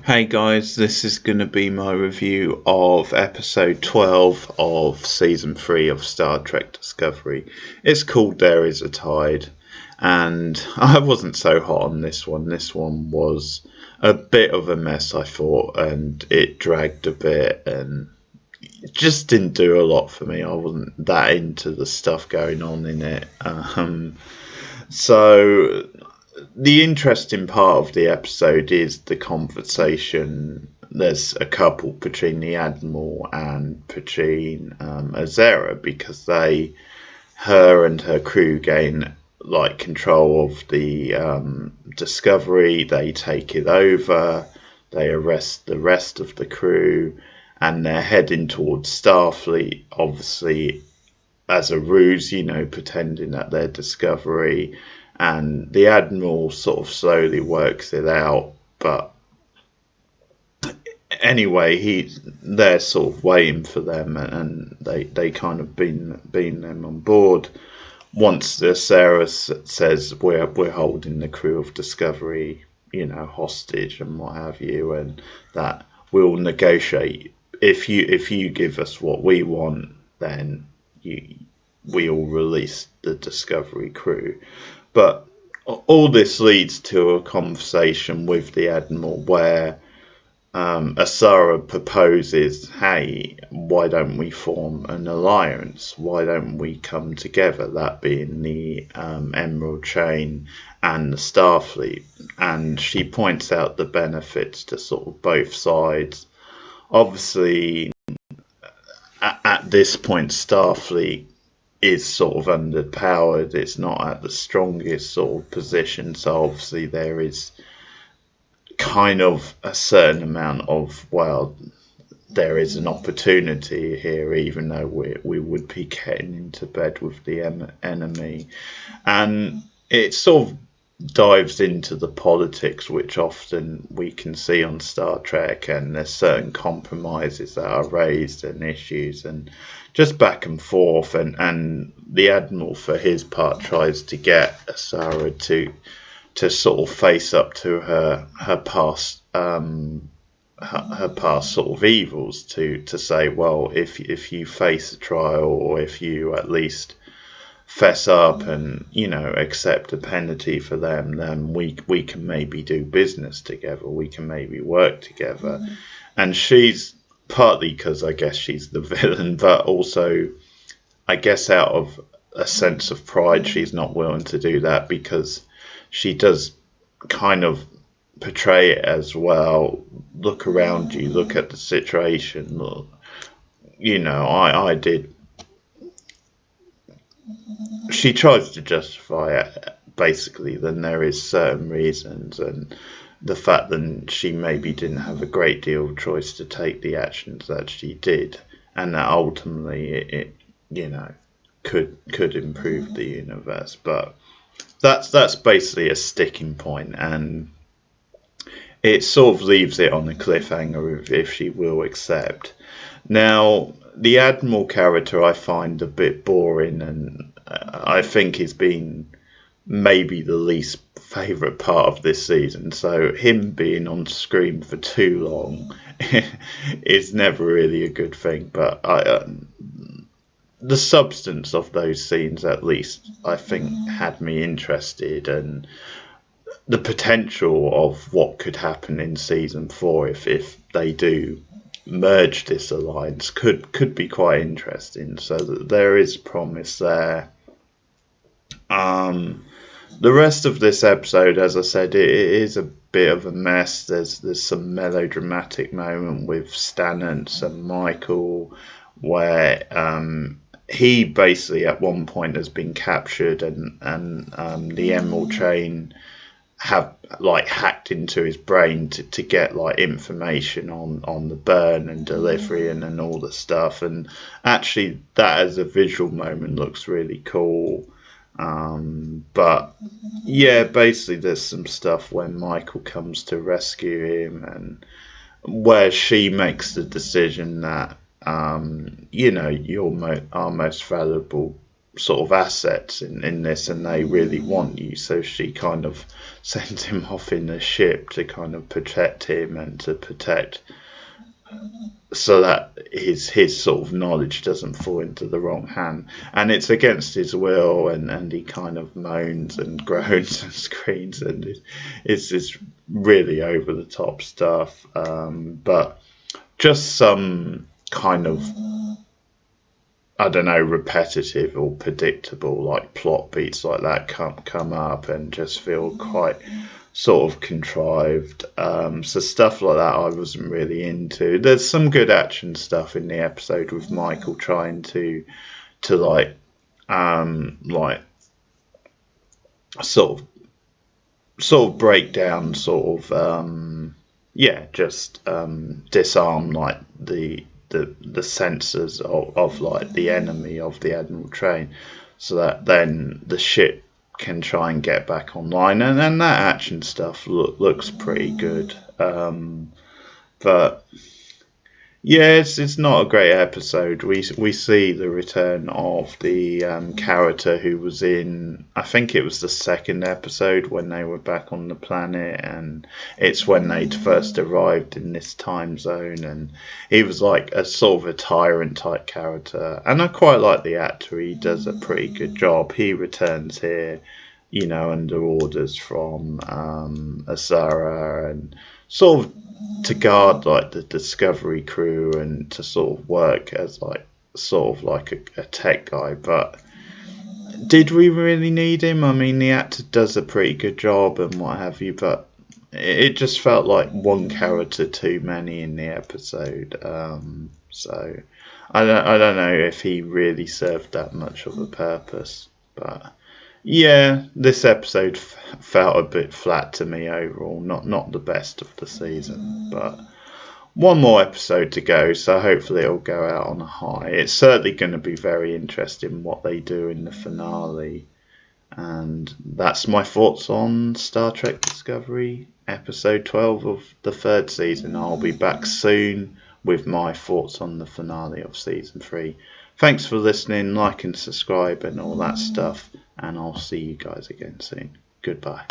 Hey guys, this is going to be my review of episode 12 of season 3 of Star Trek Discovery. It's called There Is a Tide, and I wasn't so hot on this one. This one was a bit of a mess, I thought, and it dragged a bit and it just didn't do a lot for me. I wasn't that into the stuff going on in it. So the interesting part of the episode is the conversation. There's a couple between the Admiral and between Azera because her and her crew gain like control of the Discovery. They take it over. They arrest the rest of the crew, and they're heading towards Starfleet. Obviously, as a ruse, pretending that they're Discovery, and the Admiral sort of slowly works it out. But anyway, they're sort of waiting for them, and they kind of beam them on board. Once the Sarah says we're holding the crew of Discovery, hostage and what have you, and that we'll negotiate if you give us what we want, then we'll release the Discovery crew. But all this leads to a conversation with the Admiral where Asara proposes, hey, why don't we form an alliance? Why don't we come together? That being the Emerald Chain and the Starfleet. And she points out the benefits to sort of both sides. Obviously, at this point, Starfleet is sort of underpowered. It's not at the strongest sort of position. So obviously there is kind of a certain amount of, well, there is an opportunity here, even though we would be getting into bed with the enemy. And it sort of dives into the politics, which often we can see on Star Trek, and there's certain compromises that are raised and issues and just back and forth, and the Admiral for his part tries to get Asara to sort of face up to her past her past sort of evils, to say, well, if you face a trial, or if you at least fess up and accept a penalty for them, then we can maybe do business together, we can maybe work together. And she's, partly because I guess she's the villain, but also I guess out of a sense of pride, she's not willing to do that, because she does kind of portray it as, well, look around you, look at the situation, look, I did. She tries to justify it, basically. Then there is certain reasons, and the fact that she maybe didn't have a great deal of choice to take the actions that she did, and that ultimately it could improve the universe. But that's basically a sticking point, and it sort of leaves it on a cliffhanger if she will accept. Now, the Admiral character I find a bit boring, and I think he's been maybe the least favourite part of this season. So him being on screen for too long is never really a good thing. But the substance of those scenes, at least, I think, had me interested, and the potential of what could happen in season 4 if they do merge this alliance could be quite interesting. So that there is promise there. The rest of this episode, as I said, it is a bit of a mess. There's some melodramatic moment with Stannis and Michael, where he basically at one point has been captured, and the Emerald Chain have like hacked into his brain to get like information on the burn and delivery and all the stuff. And actually that as a visual moment looks really cool. But yeah, basically there's some stuff when Michael comes to rescue him, and where she makes the decision that you're our most valuable sort of assets in this, and they really want you. So she kind of sends him off in a ship to kind of protect him and to protect, so that his sort of knowledge doesn't fall into the wrong hand. And it's against his will, and he kind of moans and groans and screams, and it's really over the top stuff. But just some kind of, I don't know, repetitive or predictable like plot beats like that come up and just feel quite sort of contrived. So stuff like that I wasn't really into. There's some good action stuff in the episode with Michael trying to like sort of break down sort of just disarm like the sensors of like the enemy of the Admiral train, so that then the ship can try and get back online, and then that action stuff looks pretty good. But yeah, it's not a great episode. We see the return of the character who was in, I think it was the second episode when they were back on the planet, and it's when they'd first arrived in this time zone, and he was like a sort of a tyrant type character, and I quite like the actor. He does a pretty good job. He returns here, under orders from Azara, and sort of to guard like the Discovery crew, and to sort of work as like sort of like a tech guy. But did we really need him? I mean, the actor does a pretty good job and what have you, but it just felt like one character too many in the episode. So I don't know if he really served that much of a purpose. But yeah, this episode felt a bit flat to me overall. Not the best of the season, but one more episode to go, so hopefully it'll go out on a high. It's certainly going to be very interesting what they do in the finale. And that's my thoughts on Star Trek Discovery, episode 12 of the third season. I'll be back soon with my thoughts on the finale of season 3. Thanks for listening, like and subscribe and all that stuff, and I'll see you guys again soon. Goodbye.